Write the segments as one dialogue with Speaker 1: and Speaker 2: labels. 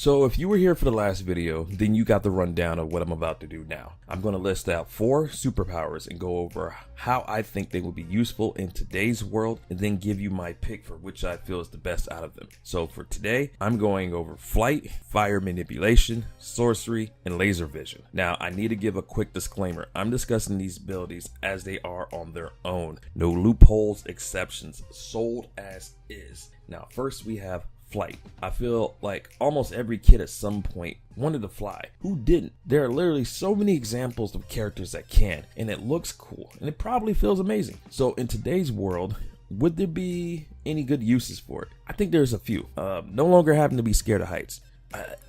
Speaker 1: So if you were here for the last video, then you got the rundown of what I'm about to do now. I'm going to list out 4 superpowers and go over how I think they will be useful in today's world, and then give you my pick for which I feel is the best out of them. So for today, I'm going over flight, fire manipulation, sorcery, and laser vision. Now I need to give a quick disclaimer. I'm discussing these abilities as they are on their own. No loopholes, exceptions, sold as is. Now first we have flight. I feel like almost every kid at some point wanted to fly. Who didn't? There are literally so many examples of characters that can, and it looks cool, and it probably feels amazing. So in today's world, would there be any good uses for it? I think there's a few. No longer having to be scared of heights.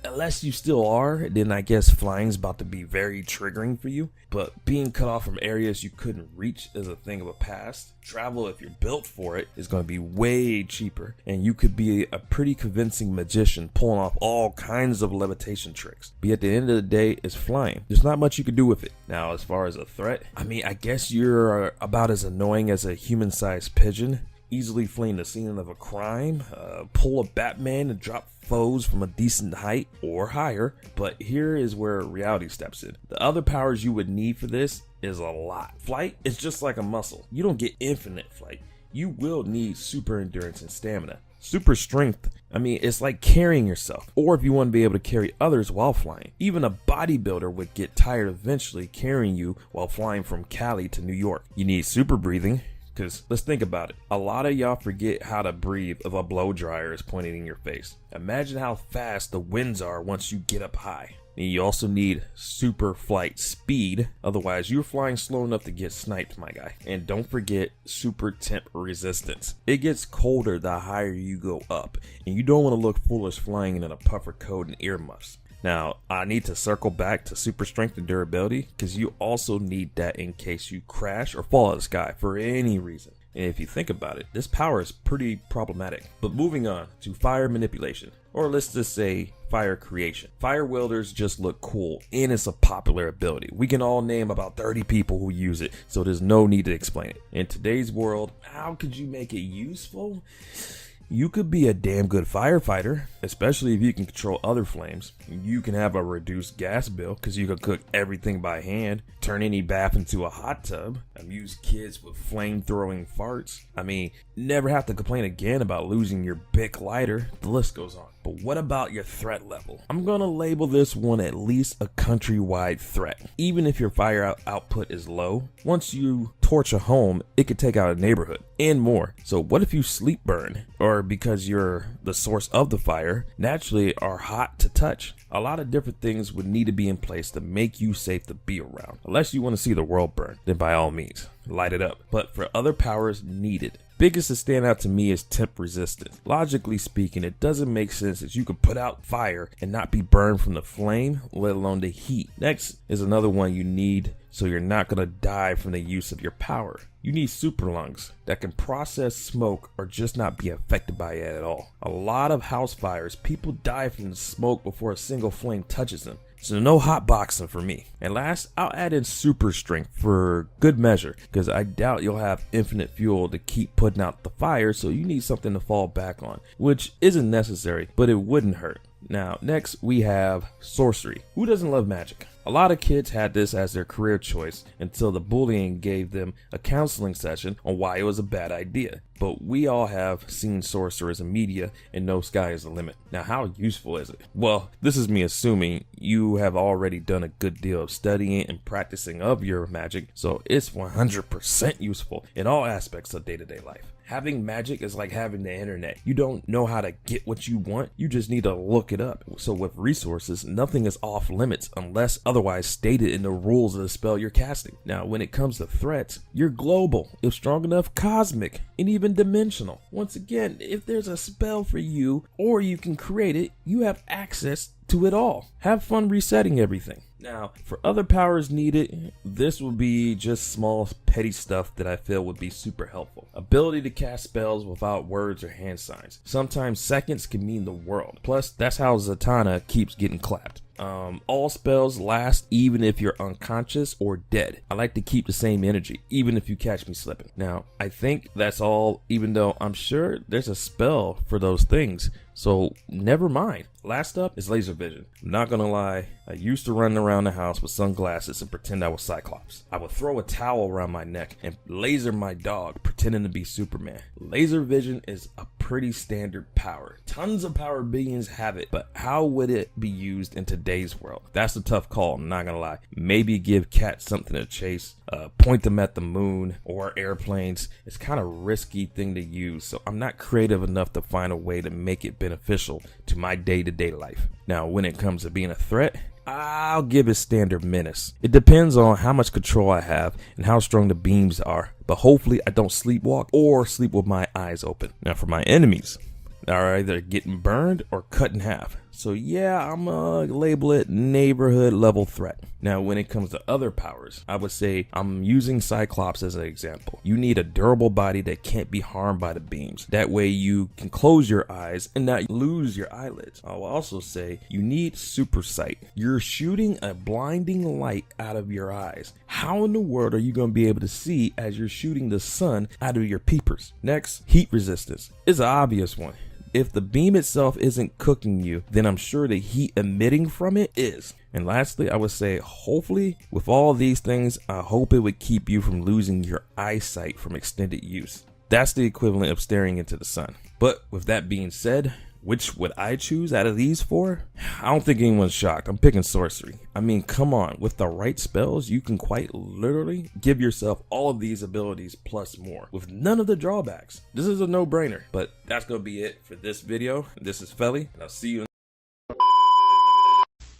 Speaker 1: Unless you still are, then I guess flying's about to be very triggering for you. But being cut off from areas you couldn't reach is a thing of a past. Travel, if you're built for it, is going to be way cheaper, and you could be a pretty convincing magician pulling off all kinds of levitation tricks. But at the end of the day, it's flying. There's not much you could do with it. Now, as far as a threat, I mean, I guess you're about as annoying as a human-sized pigeon. Easily fleeing the scene of a crime, pull a Batman and drop foes from a decent height or higher. But here is where reality steps in. The other powers you would need for this is a lot. Flight is just like a muscle. You don't get infinite flight. You will need super endurance and stamina. Super strength, I mean, it's like carrying yourself, or if you want to be able to carry others while flying. Even a bodybuilder would get tired eventually carrying you while flying from Cali to New York. You need super breathing. Because let's think about it. A lot of y'all forget how to breathe if a blow dryer is pointing in your face. Imagine how fast the winds are once you get up high. And you also need super flight speed. Otherwise, you're flying slow enough to get sniped, my guy. And don't forget super temp resistance. It gets colder the higher you go up. And you don't want to look foolish flying in a puffer coat and earmuffs. Now, I need to circle back to super strength and durability, because you also need that in case you crash or fall out of the sky for any reason. And if you think about it, this power is pretty problematic. But moving on to fire manipulation, or let's just say fire creation. Fire wielders just look cool, and it's a popular ability. We can all name about 30 people who use it, so there's no need to explain it. In today's world, how could you make it useful? You could be a damn good firefighter, especially if you can control other flames. You can have a reduced gas bill because you can cook everything by hand, turn any bath into a hot tub, amuse kids with flame-throwing farts. I mean, never have to complain again about losing your Bic lighter. The list goes on. But what about your threat level? I'm gonna label this one at least a countrywide threat. Even if your fire output is low, once you torch a home, it could take out a neighborhood and more. So what if you sleep burn, or because you're the source of the fire, naturally are hot to touch? A lot of different things would need to be in place to make you safe to be around. Unless you want to see the world burn, then by all means, light it up. But for other powers needed, biggest to stand out to me is temp resistance. Logically speaking, it doesn't make sense that you could put out fire and not be burned from the flame, let alone the heat. Next is another one you need so you're not going to die from the use of your power. You need super lungs that can process smoke or just not be affected by it at all. A lot of house fires, people die from the smoke before a single flame touches them. So no hot boxing for me. And last, I'll add in super strength for good measure, because I doubt you'll have infinite fuel to keep putting out the fire, so you need something to fall back on, which isn't necessary, but it wouldn't hurt. Now, next we have sorcery. Who doesn't love magic? A lot of kids had this as their career choice until the bullying gave them a counseling session on why it was a bad idea. But we all have seen sorcerers in media and know sky is the limit. Now, how useful is it? Well, this is me assuming you have already done a good deal of studying and practicing of your magic, so it's 100% useful in all aspects of day-to-day life. Having magic is like having the internet. You don't know how to get what you want, you just need to look it up. So with resources, nothing is off limits unless otherwise stated in the rules of the spell you're casting. Now, when it comes to threats, you're global, if strong enough, cosmic, and even dimensional. Once again, if there's a spell for you, or you can create it, you have access to it all. Have fun resetting everything. Now, for other powers needed, this will be just small petty stuff that I feel would be super helpful. Ability to cast spells without words or hand signs. Sometimes seconds can mean the world. Plus, that's how Zatanna keeps getting clapped. All spells last even if you're unconscious or dead. I like to keep the same energy even if you catch me slipping. Now, I think that's all, even though I'm sure there's a spell for those things. So never mind. Last up is laser vision. I'm not gonna lie, I used to run around the house with sunglasses and pretend I was Cyclops. I would throw a towel around my neck and laser my dog, pretending to be Superman. Laser vision is a pretty standard power. Tons of power beings have it, but how would it be used in today's world? That's a tough call, I'm not gonna lie. Maybe give cats something to chase, point them at the moon or airplanes. It's kind of risky thing to use, so I'm not creative enough to find a way to make it beneficial to my day-to-day life. Now, when it comes to being a threat, I'll give it standard menace. It depends on how much control I have and how strong the beams are, but hopefully I don't sleepwalk or sleep with my eyes open. Now, for my enemies, are either getting burned or cut in half. So yeah, I'm gonna label it neighborhood level threat. Now, when it comes to other powers, I would say I'm using Cyclops as an example. You need a durable body that can't be harmed by the beams. That way you can close your eyes and not lose your eyelids. I'll also say you need super sight. You're shooting a blinding light out of your eyes. How in the world are you gonna be able to see as you're shooting the sun out of your peepers? Next, heat resistance is an obvious one. If the beam itself isn't cooking you, then I'm sure the heat emitting from it is. And lastly, I would say, hopefully, with all these things, I hope it would keep you from losing your eyesight from extended use. That's the equivalent of staring into the sun. But with that being said, which would I choose out of these four? I don't think anyone's shocked. I'm picking sorcery. I mean, come on. With the right spells, you can quite literally give yourself all of these abilities plus more with none of the drawbacks. This is a no-brainer. But that's going to be it for this video. This is Felle, and I'll see you in